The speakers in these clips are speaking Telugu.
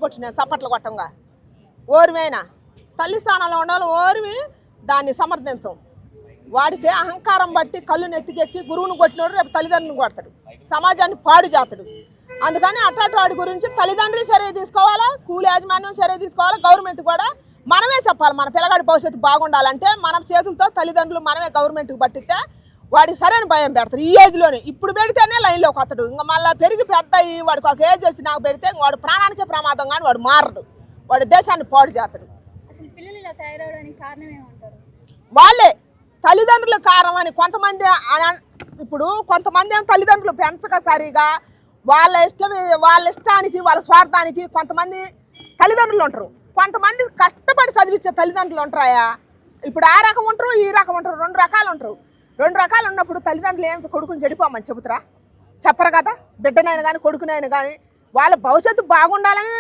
కొట్టిన సపట్లు కొట్టంగా ఓర్మైనా తల్లి స్థానంలో ఉండాలి. ఓర్మి దాన్ని సమర్థించం. వాడికి అహంకారం బట్టి కళ్ళు నెత్తికెక్కి గురువును కొట్టినోడు రేపు తల్లిదండ్రులను కొడతాడు, సమాజాన్ని పాడు చేస్తాడు. అందుకని అట్లాంటి వాడి గురించి తల్లిదండ్రులు చర్య తీసుకోవాలా, కూలి యాజమాన్యం చర్య తీసుకోవాలా, గవర్నమెంట్ కూడా మనమే చెప్పాలి. మన పిల్లగాడి భవిష్యత్తు బాగుండాలంటే మన చేతులతో తల్లిదండ్రులు మనమే గవర్నమెంట్కి పట్టిస్తే వాడికి సరైన భయం పెడతారు. ఈ ఏజ్లోనే ఇప్పుడు పెడితేనే లైన్లోకి వస్తాడు. ఇంకా మళ్ళీ పెరిగి పెద్ద అయ్యి వాడికి ఒక ఏజ్ వచ్చి నాకు పెడితే వాడు ప్రాణానికే ప్రమాదం, కానీ వాడు మారడు, వాడు దేశాన్ని పాడు చేస్తాడు. వాళ్ళే తల్లిదండ్రుల కారణం అని కొంతమంది. ఇప్పుడు కొంతమంది ఏమో తల్లిదండ్రులు పెంచక సరిగా వాళ్ళ ఇష్టానికి వాళ్ళ స్వార్థానికి కొంతమంది తల్లిదండ్రులు ఉంటారు. కొంతమంది కష్టపడి చదివించే తల్లిదండ్రులు ఉంటారా? ఇప్పుడు ఆ రకం ఉంటారు, ఈ రకం ఉంటారు, రెండు రకాలు ఉంటారు. రెండు రకాలు ఉన్నప్పుడు తల్లిదండ్రులు ఏమి కొడుకుని చెడిపోమని చెబుతారా? చెప్పరు కదా. బిడ్డనైనా కానీ కొడుకునైనా కానీ వాళ్ళ భవిష్యత్తు బాగుండాలని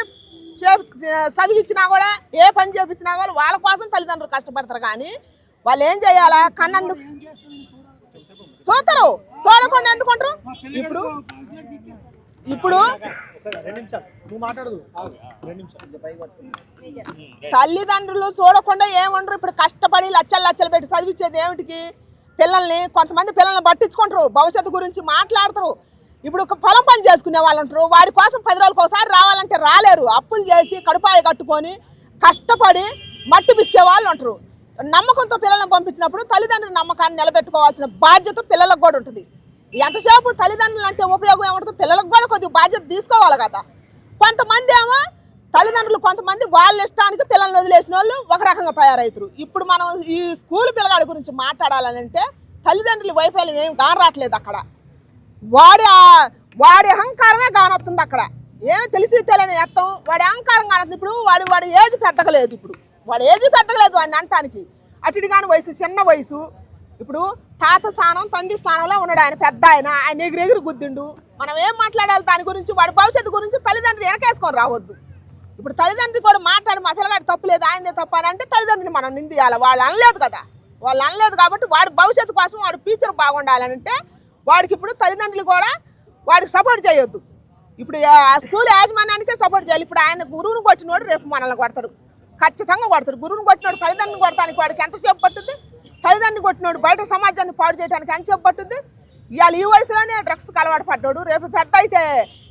చదివించినా కూడా, ఏ పని చేపించినా కూడా వాళ్ళ కోసం తల్లిదండ్రులు కష్టపడతారు. కానీ వాళ్ళు ఏం చేయాలా? కన్నందుకు చూస్తారు, చూడకుండా ఎందుకుంటారు? ఇప్పుడు ఇప్పుడు తల్లిదండ్రులు చూడకుండా ఏమంటారు? ఇప్పుడు కష్టపడి లచ్చలు పెట్టి చదివించేది ఏమిటికి? పిల్లల్ని. కొంతమంది పిల్లల్ని పట్టించుకుంటారు, భవిష్యత్తు గురించి మాట్లాడతారు. ఇప్పుడు ఒక పొలం పని చేసుకునే వాళ్ళు ఉంటారు, వాడి కోసం 10 రోజులకు ఒకసారి రావాలంటే రాలేరు. అప్పులు చేసి కడుపాయ కట్టుకొని కష్టపడి మట్టి పిసికే వాళ్ళు ఉంటారు. నమ్మకంతో పిల్లల్ని పంపించినప్పుడు తల్లిదండ్రుల నమ్మకాన్ని నిలబెట్టుకోవాల్సిన బాధ్యత పిల్లలకు కూడా ఉంటుంది. ఎంతసేపు తల్లిదండ్రులు అంటే ఉపయోగం ఏముంటుంది? పిల్లలకు కూడా కొద్దిగా బాధ్యత తీసుకోవాలి కదా. కొంతమంది ఏమో తల్లిదండ్రులు కొంతమంది వాళ్ళ ఇష్టానికి పిల్లల్ని వదిలేసిన వాళ్ళు ఒక రకంగా తయారవుతారు. ఇప్పుడు మనం ఈ స్కూల్ పిల్లగాడి గురించి మాట్లాడాలంటే తల్లిదండ్రుల వైఫల్యం ఏమి కానరాట్లేదు. అక్కడ వాడి అహంకారమే కానొస్తుంది. అక్కడ ఏమి తెలిసి తెలియని ఎత్తం వాడి అహంకారం కానొస్తుంది. ఇప్పుడు వాడి ఏజ్ పెద్దగలేదు. ఇప్పుడు వాడి ఏజ్ పెద్దగలేదు అని అంటానికి. అటు కానీ వయసు చిన్న వయసు. ఇప్పుడు తాత స్థానం తండ్రి స్థానంలో ఉన్నాడు ఆయన, పెద్ద ఆయన ఎగిరెగిరి గుద్దిండు. మనం ఏం మాట్లాడాలి దాని గురించి? వాడి భవిష్యత్తు గురించి తల్లిదండ్రులు వెనకేసుకొని రావద్దు. ఇప్పుడు తల్లిదండ్రులు కూడా మాట్లాడి మా పిల్లగాడి తప్పు లేదు, ఆయనదే తప్పు అని అంటే తల్లిదండ్రులు మనం నిందియాలి. వాళ్ళు అనలేదు కదా, వాళ్ళు అనలేదు కాబట్టి వాడి భవిష్యత్తు కోసం వాడి ఫ్యూచర్ బాగుండాలంటే వాడికి ఇప్పుడు తల్లిదండ్రులు కూడా వాడికి సపోర్ట్ చేయొద్దు. ఇప్పుడు ఆ స్కూల్ యాజమాన్యానికే సపోర్ట్ చేయాలి. ఇప్పుడు ఆయన గురువుని కొట్టినోడు రేపు మనల్ని కొడతాడు, ఖచ్చితంగా కొడతాడు. గురువుని కొట్టినోడు తల్లిదండ్రులు కొడటానికి వాడికి ఎంతసేపు పట్టుద్ది? తల్లిదండ్రులు కొట్టినోడు బయట సమాజాన్ని పాడు చేయడానికి ఎంతసేపు పట్టుద్ది? ఇవాళ ఈ వయసులోనే డ్రగ్స్కి అలవాటు పడ్డాడు, రేపు పెద్ద అయితే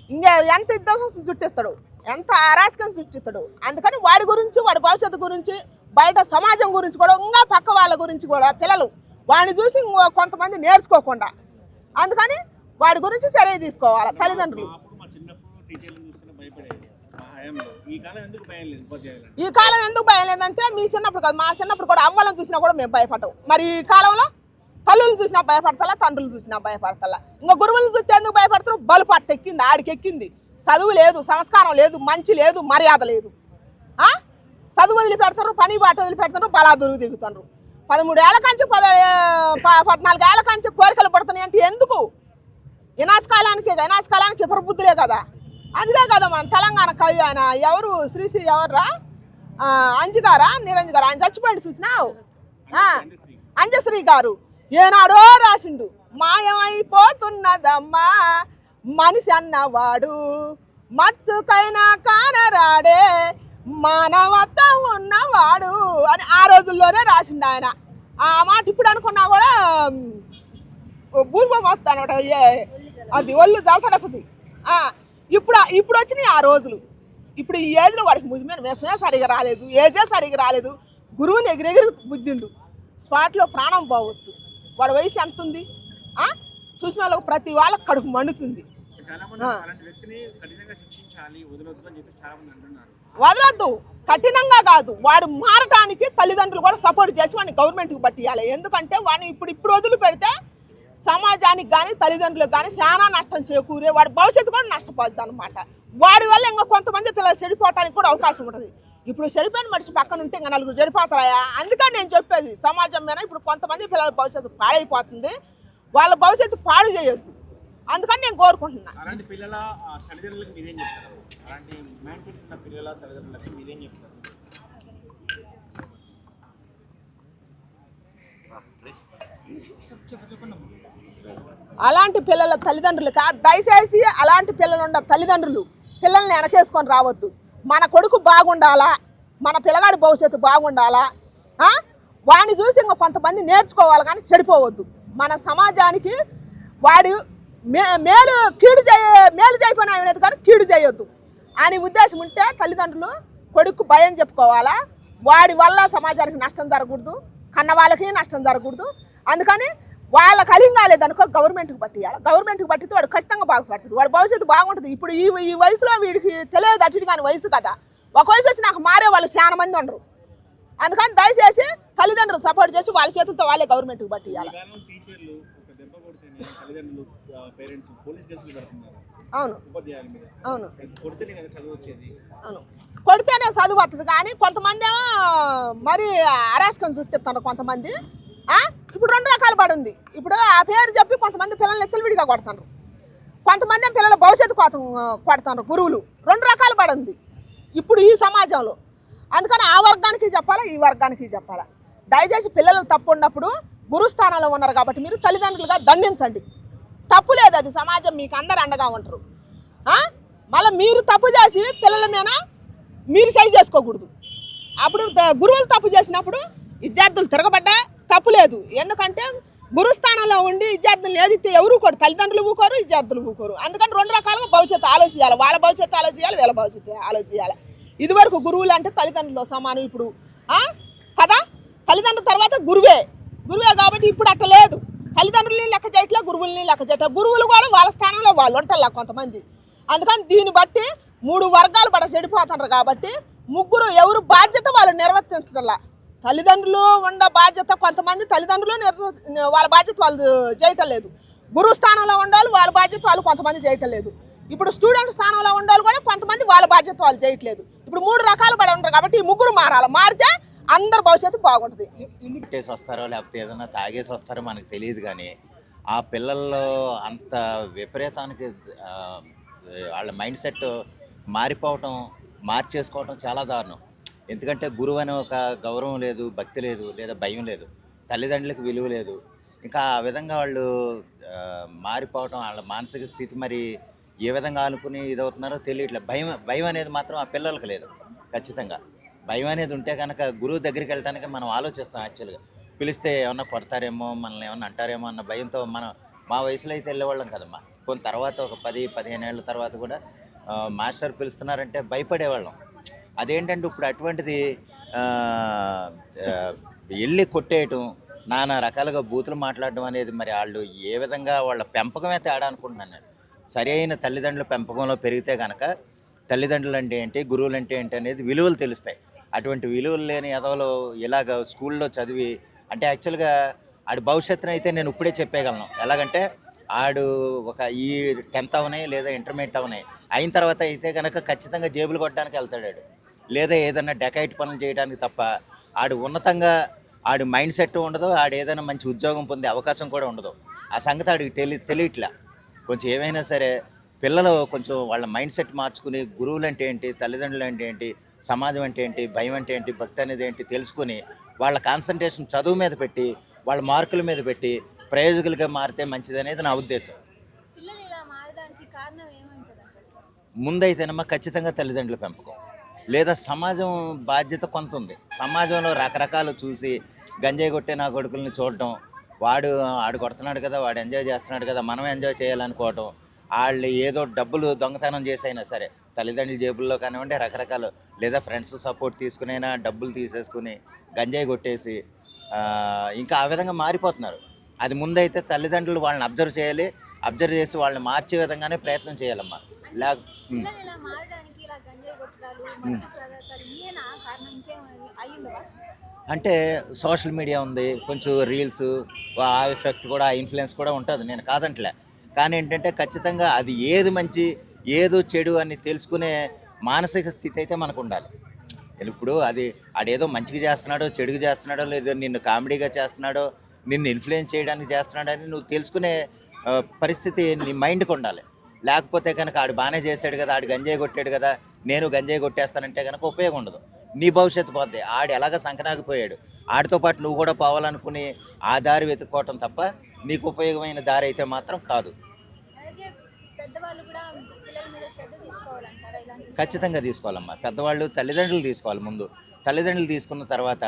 ఇంకా ఎంత ఇద్దం సృష్టిస్తాడు, ఎంత అరాచకం సృష్టిస్తాడు. అందుకని వాడి గురించి, వాడి భవిష్యత్తు గురించి, బయట సమాజం గురించి కూడా, ఇంకా పక్క వాళ్ళ గురించి కూడా పిల్లలు వాడిని చూసి కొంతమంది నేర్చుకోకుండా, అందుకని వాడి గురించి చర్య తీసుకోవాలి తల్లిదండ్రులు. ఈ కాలం ఎందుకు భయం లేదంటే మీ చిన్నప్పుడు కాదు, మా చిన్నప్పుడు కూడా అవ్వాలని చూసినా కూడా మేము భయపడతాం. మరి ఈ కాలంలో తల్లులు చూసినా భయపడతలా, తండ్రులు చూసినా భయపడతలా. ఇంకా గురువులను చూస్తే ఎందుకు భయపడతారు? బలు పట్టు ఎక్కింది, ఆడికి ఎక్కింది. చదువు లేదు, సంస్కారం లేదు, మంచి లేదు, మర్యాద లేదు. చదువు వదిలిపెడతారు, పని బాట వదిలిపెడతారు, బలాదురు దిగుతారు. 13 ఏళ్ల కంచి 14 ఏళ్ల కంచి కోరికలు పడుతున్నాయి అంటే ఎందుకు? వినాశకాలానికి ప్రబుద్ధులే కదా. అందుకే కదా మన తెలంగాణ కవి ఆయన ఎవరు, శ్రీశ్రీ ఎవర్రా, అంజిగారా నిరంజగారా, ఆయన చచ్చిపోయింది చూసినావు? అంజశ్రీ గారు ఏనాడో రాసిండు, మాయమైపోతున్నదమ్మా మనిషి అన్నవాడు మచ్చుకైనా కానరాడే మానవత్వం ఉన్నవాడు అని ఆ రోజుల్లోనే రాసిండు ఆయన. ఆ మాట ఇప్పుడు అనుకున్నా కూడా భూస్వం వస్తుంది అనమాట, అది ఒళ్ళు జలతడుతుంది. ఇప్పుడు వచ్చినాయి ఆ రోజులు. ఇప్పుడు ఈ ఏజ్లో వాడికి ముజిమైన వేసమే సరిగా రాలేదు, ఏజే సరిగా రాలేదు. గురువుని ఎగిరెగిరి బుద్ధిండు, స్పాట్లో ప్రాణం పోవచ్చు. వాడి వయసు ఎంత ఉంది? చూసిన వాళ్ళకు ప్రతి వాళ్ళకి కడుపు మండుతుంది. వదలొద్దు, కఠినంగా కాదు, వాడు మారటానికి తల్లిదండ్రులు కూడా సపోర్ట్ చేసి వాడిని గవర్నమెంట్కి పట్టియాలి. ఎందుకంటే వాడిని ఇప్పుడు వదిలి పెడితే సమాజానికి కానీ తల్లిదండ్రులకు కానీ చాలా నష్టం చేకూరే, వాడి భవిష్యత్తు కూడా నష్టపోద్ది అనమాట. వాడి వల్ల ఇంకా కొంతమంది పిల్లలు చెడిపోవటానికి కూడా అవకాశం ఉంటుంది. ఇప్పుడు చెడిపోయిన మనిషి పక్కన ఉంటే ఇంకా 4 చెడిపోతారా? అందుకని నేను చెప్పేది సమాజం మీద ఇప్పుడు కొంతమంది పిల్లల భవిష్యత్తు పాడైపోతుంది, వాళ్ళ భవిష్యత్తు పాడు చేయొద్దు. అందుకని నేను కోరుకుంటున్నా. అలాంటి పిల్లల తల్లిదండ్రులకి దయచేసి అలాంటి పిల్లలు ఉన్న తల్లిదండ్రులు పిల్లల్ని వెనకేసుకొని రావద్దు. మన కొడుకు బాగుండాలా, మన పిల్లగాడి భవిష్యత్తు బాగుండాలా, వాడిని చూసి ఇంకా కొంతమంది నేర్చుకోవాలి కానీ చెడిపోవద్దు. మన సమాజానికి వాడు మేలు చేయకపోయినా అనేది కానీ కీడు చేయొద్దు అని ఉద్దేశం ఉంటే తల్లిదండ్రులు కొడుకు భయం చెప్పుకోవాలా. వాడి వల్ల సమాజానికి నష్టం జరగకూడదు, కన్న వాళ్ళకి నష్టం జరగకూడదు. అందుకని వాళ్ళ కలింగా లేదనుకో గవర్నమెంట్కి పట్టియాలి. గవర్నమెంట్కి పట్టితే వాడు ఖచ్చితంగా బాగుపడుతుంది, వాడి భవిష్యత్తు బాగుంటుంది. ఇప్పుడు ఈ వయసులో వీడికి తెలియదు అటు కానీ వయసు కదా. ఒక వయసు వచ్చి నాకు మారే వాళ్ళు చాలా మంది ఉండరు. అందుకని దయచేసి తల్లిదండ్రులు సపోర్ట్ చేసి వాళ్ళ చేతులతో వాళ్ళే గవర్నమెంట్కి పట్టియాలి. అవును అవును అవును, కొడితేనే చదువు వస్తుంది. కానీ కొంతమంది ఏమో మరి అరాస్కం చుట్టిస్తున్నారు. కొంతమంది ఇప్పుడు 2 రకాలు పడి ఉంది. ఇప్పుడు ఆ పేరు చెప్పి కొంతమంది పిల్లల్ని ఎచ్చలవిడిగా కొడుతున్నారు, కొంతమంది పిల్లల భవిష్యత్తు కొడుతున్నారు. గురువులు 2 రకాలు పడి ఉంది ఇప్పుడు ఈ సమాజంలో. అందుకని ఆ వర్గానికి చెప్పాలా, ఈ వర్గానికి చెప్పాలా. దయచేసి పిల్లలు తప్పు ఉన్నప్పుడు గురుస్థానంలో ఉన్నారు కాబట్టి మీరు తల్లిదండ్రులుగా దండించండి. తప్పు లేదు, అది సమాజం మీకు అందరు అండగా ఉంటారు. మళ్ళీ మీరు తప్పు చేసి పిల్లల మీద మీరు సై చేసుకోకూడదు. అప్పుడు గురువులు తప్పు చేసినప్పుడు విద్యార్థులు తిరగబడ్డా తప్పు లేదు. ఎందుకంటే గురుస్థానంలో ఉండి విద్యార్థులు ఏదిస్తే ఎవరు కూడా తల్లిదండ్రులు ఊకోరు, విద్యార్థులు ఊకోరు. అందుకని 2 రకాలుగా భవిష్యత్తు ఆలోచించాలి. వాళ్ళ భవిష్యత్తు ఆలోచించాలి, వీళ్ళ భవిష్యత్తు ఆలోచించాలి. ఇదివరకు గురువులు అంటే తల్లిదండ్రులతో సమానం. ఇప్పుడు కదా తల్లిదండ్రుల తర్వాత గురువే కాబట్టి ఇప్పుడు అట్ట లేదు. తల్లిదండ్రులని లెక్క చేయట్లే, గురువులని లెక్క చేయట్లే. గురువులు కూడా వాళ్ళ స్థానంలో వాళ్ళు ఉంటారు కొంతమంది. అందుకని దీన్ని బట్టి 3 వర్గాలు పడ చెడిపోతున్నారు. కాబట్టి ముగ్గురు ఎవరు బాధ్యత వాళ్ళు నిర్వర్తించడంలా. తల్లిదండ్రులు ఉండ బాధ్యత కొంతమంది తల్లిదండ్రులు వాళ్ళ బాధ్యత వాళ్ళు చేయటం లేదు. గురువు స్థానంలో ఉండాలి, వాళ్ళ బాధ్యత వాళ్ళు కొంతమంది చేయటం లేదు. ఇప్పుడు స్టూడెంట్ స్థానంలో ఉండాలి కూడా కొంతమంది వాళ్ళ బాధ్యత వాళ్ళు చేయట్లేదు. ఇప్పుడు 3 రకాలు పడి ఉంటారు. కాబట్టి ఈ ముగ్గురు మారాలి. మారితే అందరి భవిష్యత్తు బాగుంటుంది. కొట్టేసి వస్తారో లేకపోతే ఏదైనా తాగేసి వస్తారో మనకు తెలియదు. కానీ ఆ పిల్లల్లో అంత విపరీతానికి వాళ్ళ మైండ్ సెట్ మారిపోవటం, మార్చేసుకోవటం చాలా దారుణం. ఎందుకంటే గురువు అనే ఒక గౌరవం లేదు, భక్తి లేదు, లేదా భయం లేదు, తల్లిదండ్రులకు విలువ లేదు. ఇంకా ఆ విధంగా వాళ్ళు మారిపోవటం, వాళ్ళ మానసిక స్థితి మరి ఏ విధంగా అనుకుని ఇదవుతున్నారో తెలియట్లేదు. భయం అనేది మాత్రం ఆ పిల్లలకు లేదు. ఖచ్చితంగా భయం అనేది ఉంటే కనుక గురువు దగ్గరికి వెళ్ళడానికి మనం ఆలోచిస్తాం. యాక్చువల్గా పిలిస్తే ఏమన్నా కొడతారేమో, మనల్ని ఏమన్నా అంటారేమో అన్న భయంతో మా వయసులో అయితే వెళ్ళేవాళ్ళం కదమ్మా. కొన్ని తర్వాత ఒక 10-15 ఏళ్ళ తర్వాత కూడా మాస్టర్ పిలుస్తున్నారంటే భయపడేవాళ్ళం. అదేంటంటే ఇప్పుడు అటువంటిది వెళ్ళి కొట్టేయటం, నానా రకాలుగా బూతులు మాట్లాడడం అనేది మరి వాళ్ళు ఏ విధంగా వాళ్ళ పెంపకమే తేడా అనుకుంటున్నాను నేను. సరైన తల్లిదండ్రుల పెంపకంలో పెరిగితే కనుక తల్లిదండ్రులు అంటే ఏంటి, గురువులు అంటే ఏంటి అనేది విలువలు తెలుస్తాయి. అటువంటి విలువలు లేని ఎదవలు ఇలాగ స్కూల్లో చదివి అంటే యాక్చువల్గా ఆడి భవిష్యత్తును అయితే నేను ఇప్పుడే చెప్పేయగలను. ఎలాగంటే ఆడు ఒక ఈ 10th అవనాయి లేదా ఇంటర్మీడియట్ అవనాయి అయిన తర్వాత అయితే కనుక ఖచ్చితంగా జేబులు కొట్టడానికి వెళ్తాడు, లేదా ఏదైనా డెకైట్ పనులు చేయడానికి తప్ప ఆడు ఉన్నతంగా ఆడు మైండ్ సెట్ ఉండదు, ఆడు ఏదైనా మంచి ఉద్యోగం పొందే అవకాశం కూడా ఉండదు. ఆ సంగతి ఆడికి తెలియట్లా. కొంచెం ఏమైనా సరే పిల్లలు కొంచెం వాళ్ళ మైండ్ సెట్ మార్చుకుని గురువులు అంటే ఏంటి, తల్లిదండ్రులు అంటే ఏంటి, సమాజం అంటే ఏంటి, భయం అంటే ఏంటి, భక్తి అనేది ఏంటి తెలుసుకుని వాళ్ళ కాన్సన్ట్రేషన్ చదువు మీద పెట్టి, వాళ్ళ మార్కుల మీద పెట్టి ప్రయోజకులుగా మారితే మంచిది అనేది నా ఉద్దేశం. ముందైతేనమ్మా ఖచ్చితంగా తల్లిదండ్రుల పెంపకం, లేదా సమాజం బాధ్యత కొంత ఉంది. సమాజంలో రకరకాలు చూసి గంజాయి కొట్టే నా కొడుకుల్ని చూడటం, ఆడు కొడుతున్నాడు కదా, వాడు ఎంజాయ్ చేస్తున్నాడు కదా, మనం ఎంజాయ్ చేయాలనుకోవటం, వాళ్ళు ఏదో డబ్బులు దొంగతనం చేసైనా సరే తల్లిదండ్రుల జేబుల్లో కానివ్వండి రకరకాలు, లేదా ఫ్రెండ్స్ సపోర్ట్ తీసుకునైనా డబ్బులు తీసేసుకుని గంజాయి కొట్టేసి ఇంకా ఆ విధంగా మారిపోతున్నారు. అది ముందైతే తల్లిదండ్రులు వాళ్ళని అబ్జర్వ్ చేయాలి, అబ్జర్వ్ చేసి వాళ్ళని మార్చే విధంగానే ప్రయత్నం చేయాలమ్మా. అంటే సోషల్ మీడియా ఉంది, కొంచెం రీల్స్, ఆ ఎఫెక్ట్ కూడా, ఆ ఇన్ఫ్లుయెన్స్ కూడా ఉంటుంది, నేను కాదంటలే. కానీ ఏంటంటే ఖచ్చితంగా అది ఏది మంచి ఏదో చెడు అని తెలుసుకునే మానసిక స్థితి అయితే మనకు ఉండాలి. ఇప్పుడు ఆడేదో మంచిగా చేస్తున్నాడో చెడుగా చేస్తున్నాడో, లేదో నిన్ను కామెడీగా చేస్తున్నాడో, నిన్ను ఇన్ఫ్లుయెన్స్ చేయడానికి చేస్తున్నాడో అని నువ్వు తెలుసుకునే పరిస్థితి నీ మైండ్కి ఉండాలి. లేకపోతే కనుక ఆడు బాగానే చేశాడు కదా, ఆడు గంజాయి కొట్టాడు కదా, నేను గంజాయి కొట్టేస్తానంటే కనుక ఉపయోగం ఉండదు. నీ భవిష్యత్తు పోద్ది. ఆడు ఎలాగ సంకనాగిపోయాడు, ఆడితో పాటు నువ్వు కూడా పోవాలనుకుని ఆ దారి వెతుక్కోవటం తప్ప నీకు ఉపయోగమైన దారి అయితే మాత్రం కాదు. పెద్దవాళ్ళు కూడా పిల్లల మీద శ్రద్ధ తీసుకోవాలంటారా ఇలాంటి ఖచ్చితంగా తీసుకోవాలమ్మా. పెద్దవాళ్ళు తల్లిదండ్రులు తీసుకోవాలి ముందు. తల్లిదండ్రులు తీసుకున్న తర్వాత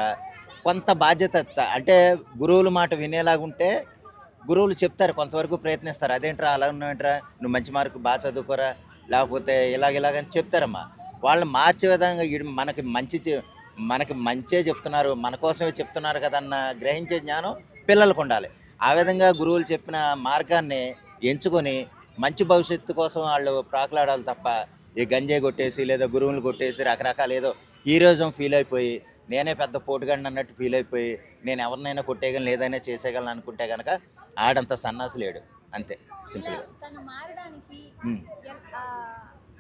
కొంత బాధ్యత అంటే గురువుల మాట వినేలాగుంటే గురువులు చెప్తారు, కొంతవరకు ప్రయత్నిస్తారు. అదేంట్రా అలా ఉన్నావేంట్రా, నువ్వు మంచి మార్కు బాగా చదువుకోరా, లేకపోతే ఇలాగని చెప్తారమ్మా. వాళ్ళని మార్చే విధంగా మనకి మంచే చెప్తున్నారు, మన కోసమే చెప్తున్నారు కదన్న గ్రహించే జ్ఞానం పిల్లలకు ఉండాలి. ఆ విధంగా గురువులు చెప్పిన మార్గాన్ని ఎంచుకొని మంచి భవిష్యత్తు కోసం వాళ్ళు ప్రాకులాడాలి తప్ప ఈ గంజాయి కొట్టేసి లేదా గురువులు కొట్టేసి రకరకాల ఏదో హీరోయిజం ఫీల్ అయిపోయి నేనే పెద్ద పోటుగాడిని అన్నట్టు ఫీల్ అయిపోయి నేను ఎవరినైనా కొట్టేయగలను ఏదైనా చేసేయగలను అనుకుంటే కనుక ఆడంత సన్నాసి లేడు. అంతే సింపుల్గా. తను మారడానికి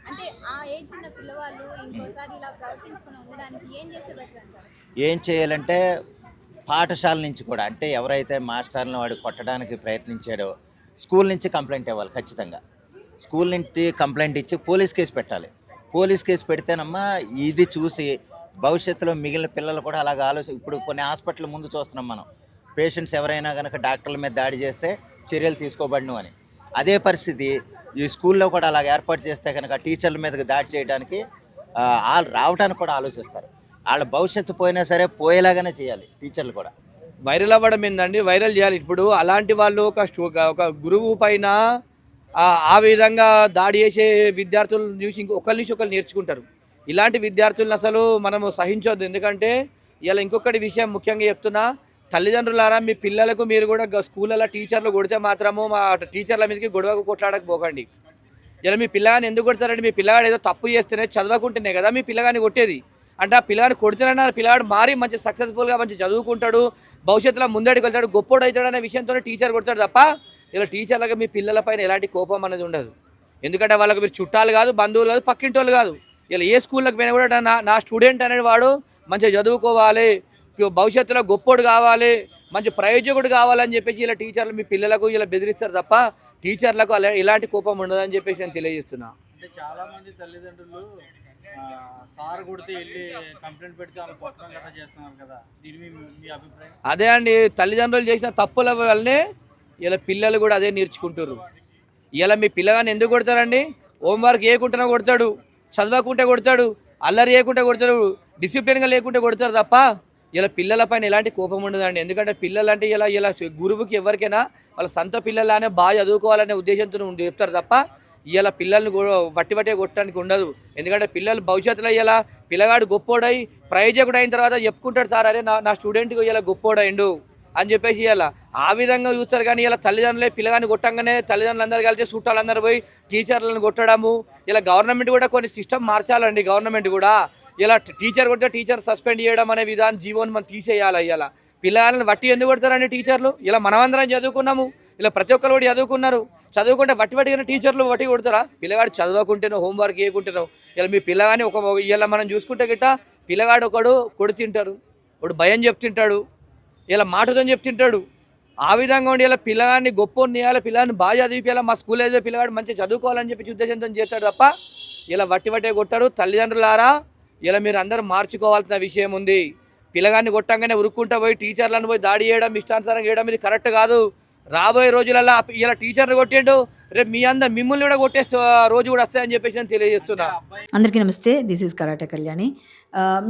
అంటే ఆ ఏజ్ ఉన్న పిల్లవాళ్ళు ఇంకోసారి ఇలా ప్రవర్తించుకుని ఉండడానికి ఏం చేస్తే బెటర్ అంటారు? ఏం చేయాలంటే పాఠశాల నుంచి కూడా, అంటే ఎవరైతే మాస్టర్లను వాడు కొట్టడానికి ప్రయత్నించాడో స్కూల్ నుంచి కంప్లైంట్ ఇవ్వాలి. ఖచ్చితంగా స్కూల్ నుంచి కంప్లైంట్ ఇచ్చి పోలీస్ కేసు పెట్టాలి. పోలీస్ కేసు పెడితేనమ్మా ఇది చూసి భవిష్యత్తులో మిగిలిన పిల్లలు కూడా అలాగ ఇప్పుడు కొన్ని హాస్పిటల్ ముందు చూస్తున్నాం మనం, పేషెంట్స్ ఎవరైనా కనుక డాక్టర్ల మీద దాడి చేస్తే చర్యలు తీసుకోబడను అని. అదే పరిస్థితి ఈ స్కూల్లో కూడా అలాగ ఏర్పాటు చేస్తే కనుక టీచర్ల మీదకి దాడి చేయడానికి వాళ్ళు రావడానికి కూడా ఆలోచిస్తారు. వాళ్ళ భవిష్యత్తు పోయినా సరే పోయేలాగానే చేయాలి టీచర్లు కూడా. వైరల్ అవ్వడం ఏందండి, వైరల్ చేయాలి. ఇప్పుడు అలాంటి వాళ్ళు ఒక గురువు పైన ఆ విధంగా దాడి చేసే విద్యార్థులను చూసి ఒకరి నుంచి ఒకరు నేర్చుకుంటారు. ఇలాంటి విద్యార్థులను అసలు మనము సహించవద్దు. ఎందుకంటే ఇలా ఇంకొకటి విషయం ముఖ్యంగా చెప్తున్నా, తల్లిదండ్రులారా మీ పిల్లలకు మీరు కూడా స్కూళ్ళలో టీచర్లు కొడితే మాత్రము మా టీచర్ల మీదకి గొడవకు కొట్లాడకపోకండి. ఇలా మీ పిల్లగాని ఎందుకు కొడతారండి? మీ పిల్లగాడు ఏదో తప్పు చేస్తేనే చదవకుంటేనే కదా మీ పిల్లగాని కొట్టేది. అంటే ఆ పిల్లగాడు కొడుతున్నా పిల్లగాడు మారి మంచి సక్సెస్ఫుల్గా మంచి చదువుకుంటాడు, భవిష్యత్తులో ముందడికి వెళ్తాడు, గొప్పోడు అవుతాడు అనే విషయంతోనే టీచర్ కొడతాడు తప్ప ఇలా టీచర్లకు మీ పిల్లల పైన ఎలాంటి కోపం అనేది ఉండదు. ఎందుకంటే వాళ్ళకి మీరు చుట్టాలు కాదు, బంధువులు కాదు, పక్కింటి వాళ్ళు కాదు. ఇలా ఏ స్కూల్లోకి పోయినా కూడా నా స్టూడెంట్ అనేది వాడు మంచిగా చదువుకోవాలి, భవిష్యత్తులో గొప్పోడు కావాలి, మంచి ప్రయోజకుడు కావాలని చెప్పేసి ఇలా టీచర్లు మీ పిల్లలకు ఇలా బెదిరిస్తారు తప్ప టీచర్లకు అలా ఎలాంటి కోపం ఉండదని చెప్పేసి నేను తెలియజేస్తున్నా. అంటే చాలామంది తల్లిదండ్రులు సార్ కొడితే వెళ్ళి కంప్లైంట్ పెడితే వాళ్ళు కొట్టడం గట్రా చేస్తున్నారు కదా, దీని మీ అభిప్రాయం? అదే అండి, తల్లిదండ్రులు చేసిన తప్పుల వల్లనే ఇలా పిల్లలు కూడా అదే నేర్చుకుంటారు. ఇలా మీ పిల్లగాని ఎందుకు కొడతారండి? హోంవర్క్ చేయకుండా కొడతాడు, చదవకుంటే కొడతాడు, అల్లరి చేయకుంటే కొడతాడు, డిసిప్లిన్గా లేకుంటే కొడతారు తప్ప ఇలా పిల్లల పైన ఎలాంటి కోపం ఉండదండి. ఎందుకంటే పిల్లలు అంటే ఇలా గురువుకి ఎవరికైనా వాళ్ళ సొంత పిల్లలానే బాగా చదువుకోవాలనే ఉద్దేశంతో చెప్తారు తప్ప ఇలా పిల్లల్ని వట్టివట్టే కొట్టడానికి ఉండదు. ఎందుకంటే పిల్లలు భవిష్యత్తులో ఇలా పిల్లగాడు గొప్పోడై ప్రయోజకుడు అయిన తర్వాత చెప్పుకుంటాడు, సార్ అరే నా స్టూడెంట్కి ఇలా గొప్పోడైండు అని చెప్పేసి ఇలా ఆ విధంగా చూస్తారు. కానీ ఇలా తల్లిదండ్రులే పిల్లగాని కొట్టంగానే తల్లిదండ్రులు అందరూ కలిసి చుట్టాలందరూ పోయి టీచర్లను కొట్టడము. ఇలా గవర్నమెంట్ కూడా కొన్ని సిస్టమ్ మార్చాలండి. గవర్నమెంట్ కూడా ఇలా టీచర్ కొడితే టీచర్ సస్పెండ్ చేయడం అనే విధానం జీవోని మనం తీసేయాలి. ఇలా పిల్లలను వట్టి ఎందుకు కొడతారండి టీచర్లు? ఇలా మనమందరం చదువుకున్నాము, ఇలా ప్రతి ఒక్కరు కూడా చదువుకున్నారు, చదువుకుంటే వట్టిగా టీచర్లు వట్టి కొడతారా? పిల్లగాడు చదవకుంటేనో హోంవర్క్ చేయకుంటేనో ఇలా మీ పిల్లగాని ఇలా మనం చూసుకుంటే గిట్ట పిల్లగాడు ఒకడు కొడుతుంటారు, ఒకడు భయం చెప్తుంటాడు, ఇలా మాటతో చెప్తుంటాడు. ఆ విధంగా ఉండి ఇలా పిల్లగాన్ని గొప్ప చేయాలి, పిల్లగాన్ని బాగా చదివిపోయాలి, మా స్కూల్ ఏదో పిల్లగాడు మంచిగా చదువుకోవాలని చెప్పి ఉద్దేశంతో చేస్తాడు తప్ప ఇలా వట్టివట్టే కొట్టాడు. తల్లిదండ్రులారా ఇలా మీరు అందరూ మార్చుకోవాల్సిన విషయం ఉంది. పిల్లగాన్ని కొట్టంగానే ఉరుక్కుంటా పోయి టీచర్లను పోయి దాడి చేయడం, ఇష్టానుసారం చేయడం ఇది కరెక్ట్ కాదు. రాబోయే రోజులలో ఇలా టీచర్లు కొట్టిండు, రేపు మిమ్మల్ని కూడా కొట్టే రోజు కూడా వస్తాయని చెప్పేసి నేను తెలియజేస్తున్నా. అందరికీ నమస్తే, దిస్ ఈజ్ కరాటే కళ్యాణి.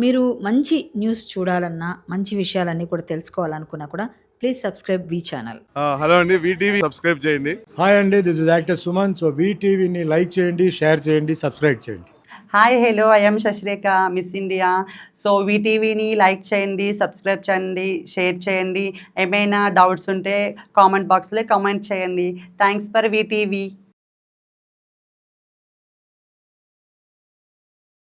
మీరు మంచి న్యూస్ చూడాలన్నా, మంచి విషయాలన్నీ కూడా తెలుసుకోవాలనుకున్నా కూడా ప్లీజ్ సబ్స్క్రైబ్ వి ఛానల్. హలో అండి, వీటీవీ సబ్స్క్రైబ్ చేయండి. హాయ్ అండి, this is actor Suman. So వీటీవీని లైక్ చేయండి, షేర్ చేయండి, సబ్స్క్రైబ్ చేయండి. Hi hello, I'm Sasirekha, Miss India. So వీటీవీని లైక్ చేయండి, సబ్స్క్రైబ్ చేయండి, షేర్ చేయండి. ఏమైనా డౌట్స్ ఉంటే కామెంట్ బాక్స్లో కామెంట్ చేయండి. Thanks for VTV.